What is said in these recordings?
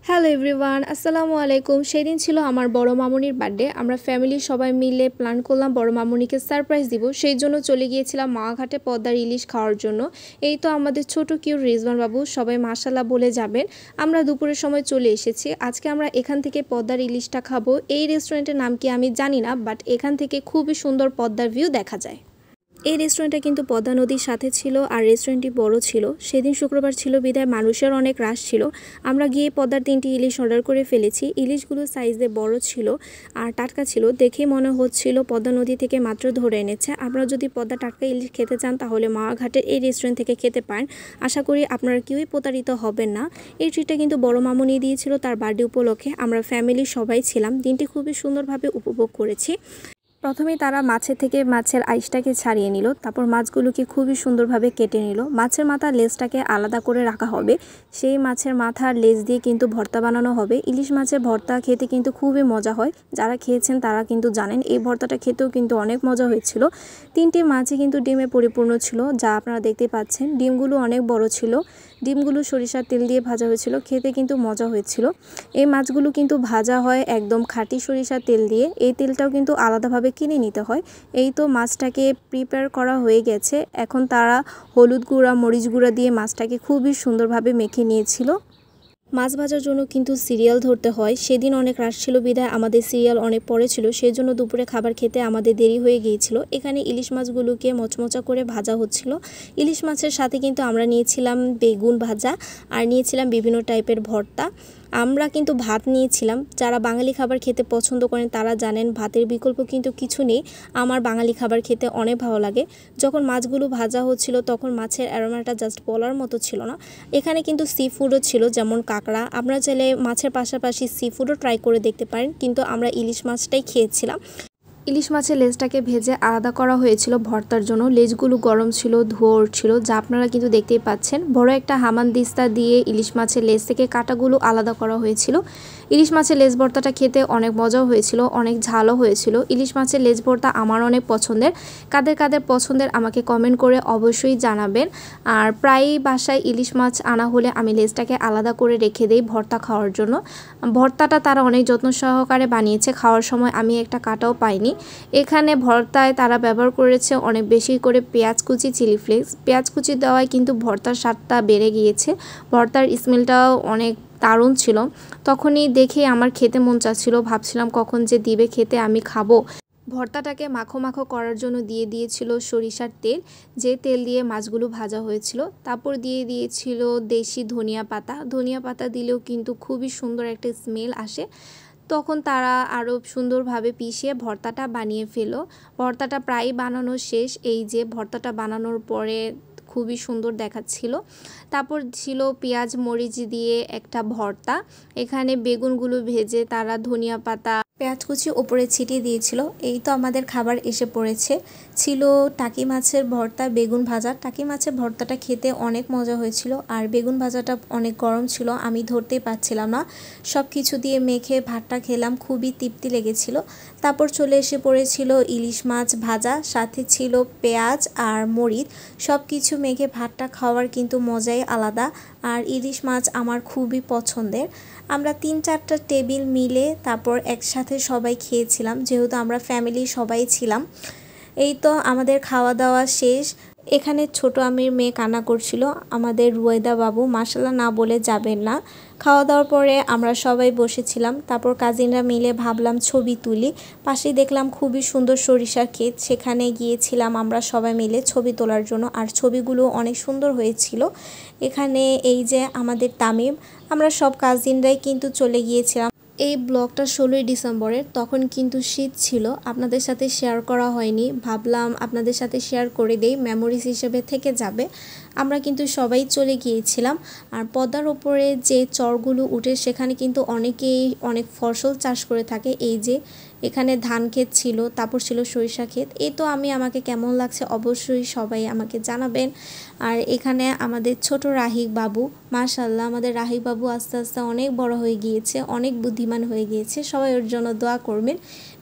Hello everyone, আসসালামু আলাইকুম। সেদিন ছিল আমার বড় মামুনির বার্থডে। আমরা ফ্যামিলির সবাই মিলে প্ল্যান করলাম বড় মামুনিকে সারপ্রাইজ দিব। সেই জন্য চলে গিয়েছিলাম মাওয়া ঘাটে পদ্মার ইলিশ খাওয়ার জন্য। এই তো আমাদের ছোট কিউট রিজওয়ান বাবু, সবাই মাশাল্লাহ বলে যাবেন। আমরা দুপুরের সময় চলে এসেছি। আজকে আমরা এখান থেকে পদ্মার ইলিশটা খাবো। এই রেস্টুরেন্টের নাম কি আমি জানি না, বাট এখান থেকে খুবই সুন্দর পদ্মার ভিউ দেখা যায়। এই রেস্টুরেন্টটা কিন্তু পদ্মা নদীর সাথে ছিল, আর রেস্টুরেন্টটি বড় ছিল। সেদিন শুক্রবার ছিল বিধায় মানুষের অনেক রাশ ছিল। আমরা গিয়ে পদ্মার 3টি ইলিশ অর্ডার করে ফেলেছি। ইলিশগুলো সাইজে বড় ছিল আর টাটকা ছিল, দেখেই মনে হচ্ছিল পদ্মা নদী থেকে মাত্র ধরে এনেছে। আপনারা যদি পদ্মা টাটকা ইলিশ খেতে চান তাহলে মাওয়া ঘাটের এই রেস্টুরেন্ট থেকে খেতে পারেন। আশা করি আপনারা কেউই প্রতারিত হবেন না। এই ট্রিটটা কিন্তু বড় মামুনি দিয়েছিল তার বার্থডে উপলক্ষে। আমরা ফ্যামিলি সবাই ছিলাম, দিনটি খুবই সুন্দরভাবে উপভোগ করেছি। প্রথমেই তারা মাছের থেকে মাছের আইসটাকে ছাড়িয়ে নিল, তারপর মাছগুলোকে খুবই সুন্দরভাবে কেটে নিল। মাছের মাথার লেজটাকে আলাদা করে রাখা হবে। সেই মাছের মাথার লেজ দিয়ে কিন্তু ভর্তা বানানো হবে। ইলিশ মাছের ভর্তা খেতে কিন্তু খুবই মজা হয়। যারা খেয়েছেন তারা কিন্তু জানেন এই ভর্তাটা খেতেও কিন্তু অনেক মজা হয়েছিল। 3টি মাছই কিন্তু ডিমে পরিপূর্ণ ছিল, যা আপনারা দেখতে পাচ্ছেন। ডিমগুলো অনেক বড় ছিল। ডিমগুলো সরিষার তেল দিয়ে ভাজা হয়েছিল, খেতে কিন্তু মজা হয়েছিল। এই মাছগুলো কিন্তু ভাজা হয় একদম খাঁটি সরিষার তেল দিয়ে। এই তেলটাও কিন্তু আলাদাভাবে কিনে নিতে হয়। এই তো মাছটাকে প্রিপেয়ার করা হয়ে গেছে। এখন তারা হলুদ গুঁড়া, মরিচ গুঁড়া দিয়ে মাছটাকে খুবই সুন্দরভাবে মেখে নিয়েছিল। মাছ ভাজার জন্য কিন্তু সিরিয়াল ধরতে হয়। সেদিন অনেক রাশ ছিল বিধায় আমাদের সিরিয়াল অনেক পরে ছিল, সেই জন্য দুপুরে খাবার খেতে আমাদের দেরি হয়ে গিয়েছিল। এখানে ইলিশ মাছগুলোকে মচমচা করে ভাজা হচ্ছিল। ইলিশ মাছের সাথে কিন্তু আমরা নিয়েছিলাম বেগুন ভাজা আর নিয়েছিলাম বিভিন্ন টাইপের ভর্তা। আমরা কিন্তু ভাত নিয়েছিলাম। যারা বাঙালি খাবার খেতে পছন্দ করেন তারা জানেন ভাতের বিকল্প কিন্তু কিছু নেই। আমার বাঙালি খাবার খেতে অনেক ভালো লাগে। যখন মাছগুলো ভাজা হচ্ছিল তখন মাছের অ্যারোমাটা জাস্ট বলার মতো ছিল না। এখানে কিন্তু সি ফুডও ছিল, যেমন কাঁকড়া। আপনারা চাইলে মাছের পাশাপাশি সি ফুডও ট্রাই করে দেখতে পারেন, কিন্তু আমরা ইলিশ মাছটাই খেয়েছিলাম। ইলিশ মাছের লেজটাকে ভেজে আলাদা করা হয়েছিল ভর্তার জন্য। লেজগুলো গরম ছিল, ধোয়া ছিল, যা আপনারা কিন্তু দেখতেই পাচ্ছেন। বড় একটা হামানদিস্তা দিয়ে ইলিশ মাছের লেজ থেকে কাঁটাগুলো আলাদা করা হয়েছিল। ইলিশ মাছের লেজ ভর্তাটা খেতে অনেক মজাও হয়েছিল, অনেক ঝালও হয়েছিল। ইলিশ মাছের লেজ ভর্তা আমার অনেক পছন্দের। কাদের কাদের পছন্দের আমাকে কমেন্ট করে অবশ্যই জানাবেন। আর প্রায়ই বাসায় ইলিশ মাছ আনা হলে আমি লেজটাকে আলাদা করে রেখে দেই ভর্তা খাওয়ার জন্য। ভর্তাটা তারা অনেক যত্ন সহকারে বানিয়েছে, খাওয়ার সময় আমি একটা কাটাও পাইনি। এখানে ভর্তায় তারা ব্যবহার করেছে অনেক বেশি করে পেঁয়াজ কুচি, চিলি ফ্লেক্স। পেঁয়াজ কুচি দেওয়ায় কিন্তু ভর্তার স্বাদটা বেড়ে গিয়েছে। ভর্তার স্মেলটাও অনেক দারুণ ছিল। তখনই দেখে আমার খেতে মন চাচ্ছিল, ভাবছিলাম কখন যে দিবে খেতে, আমি খাবো। ভর্তাটাকে মাখো মাখো করার জন্য দিয়ে দিয়েছিল সরিষার তেল, যে তেল দিয়ে মাছগুলো ভাজা হয়েছিল। তারপর দিয়ে দিয়েছিল দেশি ধনিয়া পাতা। ধনিয়া পাতা দিলেও কিন্তু খুবই সুন্দর একটা স্মেল আসে। তখন তারা আরও সুন্দরভাবে পিষিয়ে ভর্তাটা বানিয়ে ফেলো। ভর্তাটা প্রায় বানানো শেষ। এই যে ভর্তাটা বানানোর পরে খুবই সুন্দর দেখাচ্ছিল। তারপর ছিল পেঁয়াজ মরিচ দিয়ে একটা ভর্তা। এখানে বেগুনগুলো ভেজে তারা ধনিয়া পাতা, পেঁয়াজ কুচি ওপরে ছিটিয়ে দিয়েছিল। এই তো আমাদের খাবার এসে পড়েছে। ছিল টাকি মাছের ভর্তা, বেগুন ভাজা। টাকি মাছের ভর্তাটা খেতে অনেক মজা হয়েছিল, আর বেগুন ভাজাটা অনেক গরম ছিল, আমি ধরতেই পারছিলাম না। সব কিছু দিয়ে মেখে ভাতটা খেলাম, খুবই তৃপ্তি লেগেছিল। তারপর চলে এসে পড়েছিল ইলিশ মাছ ভাজা, সাথে ছিল পেঁয়াজ আর মরিচ। সব কিছু মেখে ভাতটা খাওয়ার কিন্তু মজাই আলাদা। আর ইলিশ মাছ আমার খুবই পছন্দের। আমরা 3-4টা টেবিল মিলে তারপর একসাথে সবাই খেয়েছিলাম, যেহেতু আমরা ফ্যামিলি সবাই ছিলাম। এই তো আমাদের খাওয়া দাওয়া শেষ। এখানে ছোট আমির মেয়ে কান্না করছিল, আমাদের রুয়াইদা বাবু, মাশাল্লাহ না বলে যাবেন না। খাওয়া দাওয়ার পরে আমরা সবাই বসেছিলাম। তারপর কাজিনরা মিলে ভাবলাম ছবি তুলি। পাশেই দেখলাম খুবই সুন্দর সরিষার ক্ষেত, সেখানে গিয়েছিলাম আমরা সবাই মিলে ছবি তোলার জন্য, আর ছবিগুলো অনেক সুন্দর হয়েছিল। এখানে এই যে আমাদের তামিম, আমরা সব কাজিনরাই কিন্তু চলে গিয়েছিলাম। এই ব্লগটা 16ই ডিসেম্বরের, তখন কিন্তু শীত ছিল, আপনাদের সাথে শেয়ার করা হয়নি। ভাবলাম আপনাদের সাথে শেয়ার করে দেই, মেমোরিজ হিসেবে থেকে যাবে। আমরা কিন্তু সবাই চলে গিয়েছিলাম। আর পদ্মার ওপরে যে চরগুলো উঠে সেখানে কিন্তু অনেকেই অনেক ফসল চাষ করে থাকে। এই যে এখানে ধান ক্ষেত ছিল, তারপর ছিল সরিষা ক্ষেত। এই তো আমাকে কেমন লাগছে অবশ্যই সবাই আমাকে জানাবেন। আর এখানে আমাদের ছোট রাহিক বাবু, মাশাল্লাহ আমাদের রাহিক বাবু আস্তে আস্তে অনেক বড় হয়ে গিয়েছে, অনেক বুদ্ধিমান হয়ে গিয়েছে। সবাই ওর জন্য দোয়া করবেন।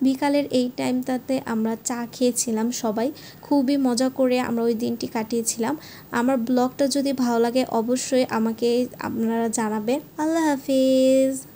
বিকালের এই টাইমটাতে আমরা চা খেয়েছিলাম সবাই, খুবই মজা করে আমরা ওই দিনটি কাটিয়েছিলাম। আমার ব্লগটা যদি ভালো লাগে অবশ্যই আমাকে আপনারা জানাবেন। আল্লাহ হাফিজ।